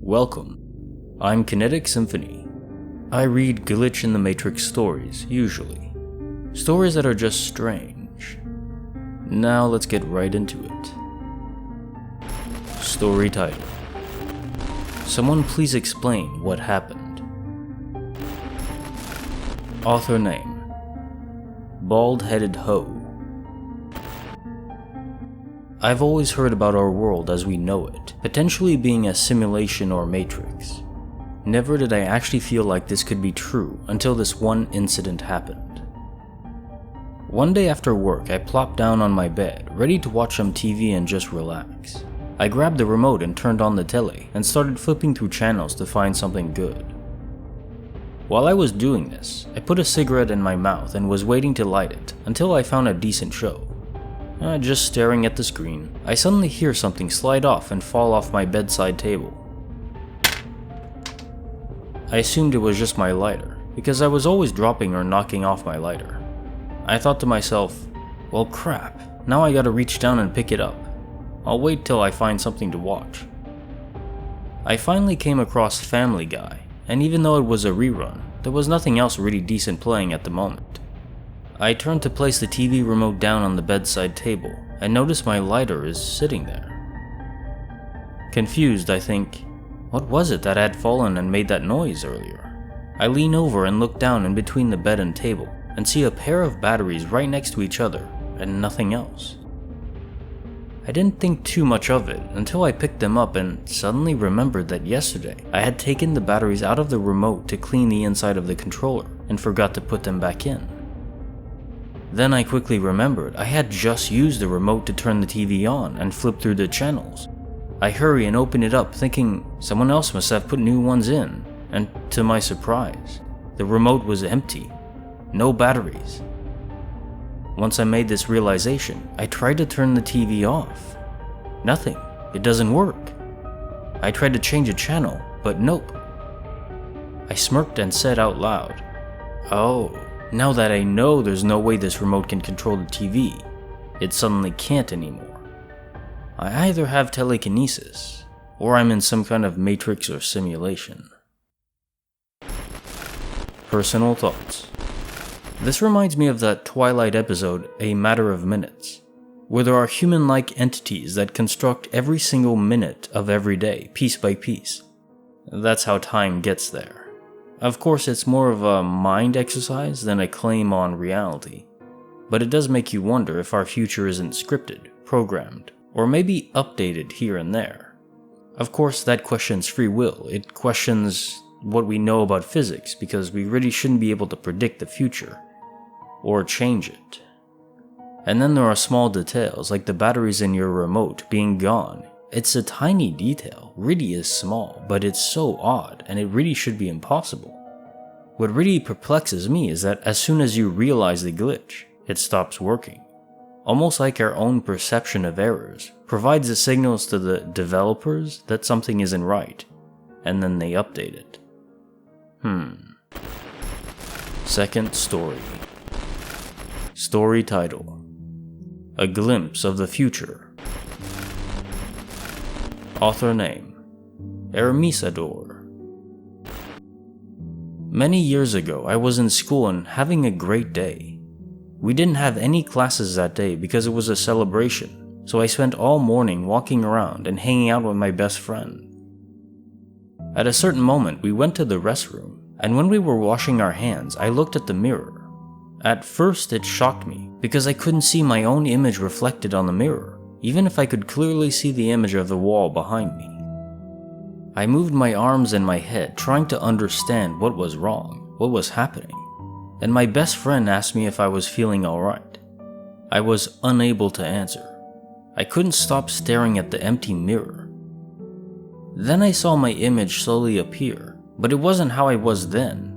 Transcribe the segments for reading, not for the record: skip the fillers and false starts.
Welcome. I'm Kinetic Symphony. I read glitch in the Matrix stories, usually. Stories that are just strange. Now let's get right into it. Story title. Someone please explain what happened. Author name. Bald-headed Hoe. I've always heard about our world as we know it, potentially being a simulation or matrix. Never did I actually feel like this could be true until this one incident happened. One day after work, I plopped down on my bed, ready to watch some TV and just relax. I grabbed the remote and turned on the telly and started flipping through channels to find something good. While I was doing this, I put a cigarette in my mouth and was waiting to light it until I found a decent show. Just staring at the screen, I suddenly hear something slide off and fall off my bedside table. I assumed it was just my lighter, because I was always dropping or knocking off my lighter. I thought to myself, well crap, now I gotta reach down and pick it up. I'll wait till I find something to watch. I finally came across Family Guy, and even though it was a rerun, there was nothing else really decent playing at the moment. I turned to place the TV remote down on the bedside table and noticed my lighter is sitting there. Confused, I think, what was it that had fallen and made that noise earlier? I lean over and look down in between the bed and table and see a pair of batteries right next to each other and nothing else. I didn't think too much of it until I picked them up and suddenly remembered that yesterday I had taken the batteries out of the remote to clean the inside of the controller and forgot to put them back in. Then I quickly remembered I had just used the remote to turn the TV on and flip through the channels. I hurry and open it up thinking someone else must have put new ones in, and to my surprise, the remote was empty. No batteries. Once I made this realization, I tried to turn the TV off. Nothing. It doesn't work. I tried to change a channel, but nope. I smirked and said out loud, "Oh. Now that I know there's no way this remote can control the TV, it suddenly can't anymore. I either have telekinesis, or I'm in some kind of matrix or simulation." Personal thoughts. This reminds me of that Twilight episode, A Matter of Minutes, where there are human-like entities that construct every single minute of every day, piece by piece. That's how time gets there. Of course, it's more of a mind exercise than a claim on reality, but it does make you wonder if our future isn't scripted, programmed, or maybe updated here and there. Of course, that questions free will. It questions what we know about physics, because we really shouldn't be able to predict the future, or change it. And then there are small details, like the batteries in your remote being gone. It's a tiny detail, really is small, but it's so odd, and it really should be impossible. What really perplexes me is that as soon as you realize the glitch, it stops working. Almost like our own perception of errors provides the signals to the developers that something isn't right, and then they update it. Second story. Story title. A Glimpse of the Future. Author name. Arremessador. Many years ago, I was in school and having a great day. We didn't have any classes that day because it was a celebration, so I spent all morning walking around and hanging out with my best friend. At a certain moment, we went to the restroom, and when we were washing our hands, I looked at the mirror. At first, it shocked me because I couldn't see my own image reflected on the mirror, even if I could clearly see the image of the wall behind me. I moved my arms and my head, trying to understand what was wrong, what was happening, and my best friend asked me if I was feeling alright. I was unable to answer. I couldn't stop staring at the empty mirror. Then I saw my image slowly appear, but it wasn't how I was then.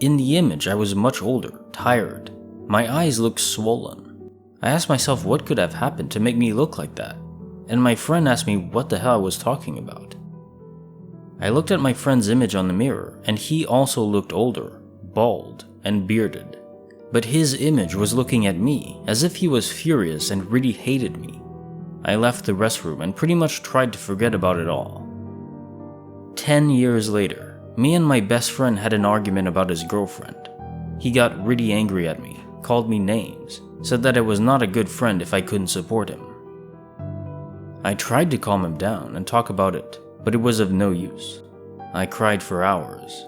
In the image, I was much older, tired. My eyes looked swollen. I asked myself what could have happened to make me look like that, and my friend asked me what the hell I was talking about. I looked at my friend's image on the mirror, and he also looked older, bald, and bearded. But his image was looking at me as if he was furious and really hated me. I left the restroom and pretty much tried to forget about it all. 10 years later, me and my best friend had an argument about his girlfriend. He got really angry at me, called me names, said that I was not a good friend if I couldn't support him. I tried to calm him down and talk about it, but it was of no use. I cried for hours.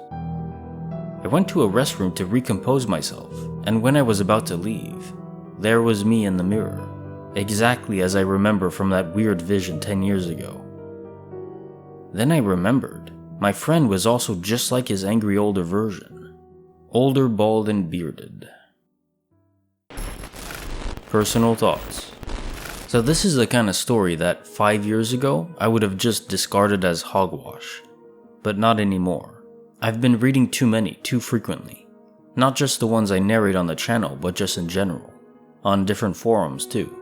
I went to a restroom to recompose myself, and when I was about to leave, there was me in the mirror, exactly as I remember from that weird vision 10 years ago. Then I remembered, my friend was also just like his angry older version. Older, bald, and bearded. Personal thoughts. So this is the kind of story that 5 years ago I would have just discarded as hogwash. But not anymore. I've been reading too many, too frequently. Not just the ones I narrate on the channel, but just in general. On different forums too.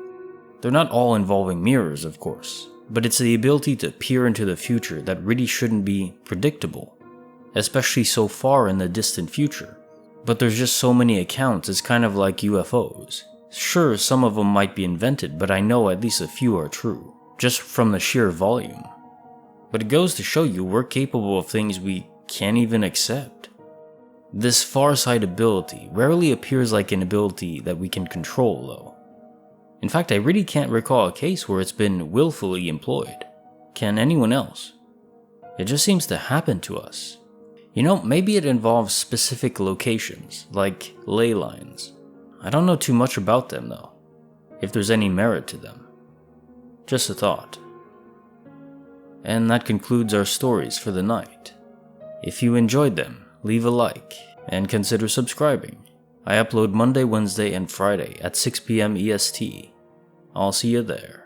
They're not all involving mirrors, of course, but it's the ability to peer into the future that really shouldn't be predictable, especially so far in the distant future. But there's just so many accounts, it's kind of like UFOs. Sure, some of them might be invented, but I know at least a few are true, just from the sheer volume. But it goes to show you we're capable of things we can't even accept. This far-sight ability rarely appears like an ability that we can control, though. In fact, I really can't recall a case where it's been willfully employed. Can anyone else? It just seems to happen to us. You know, maybe it involves specific locations, like ley lines. I don't know too much about them though, if there's any merit to them. Just a thought. And that concludes our stories for the night. If you enjoyed them, leave a like, and consider subscribing. I upload Monday, Wednesday, and Friday at 6 p.m. EST. I'll see you there.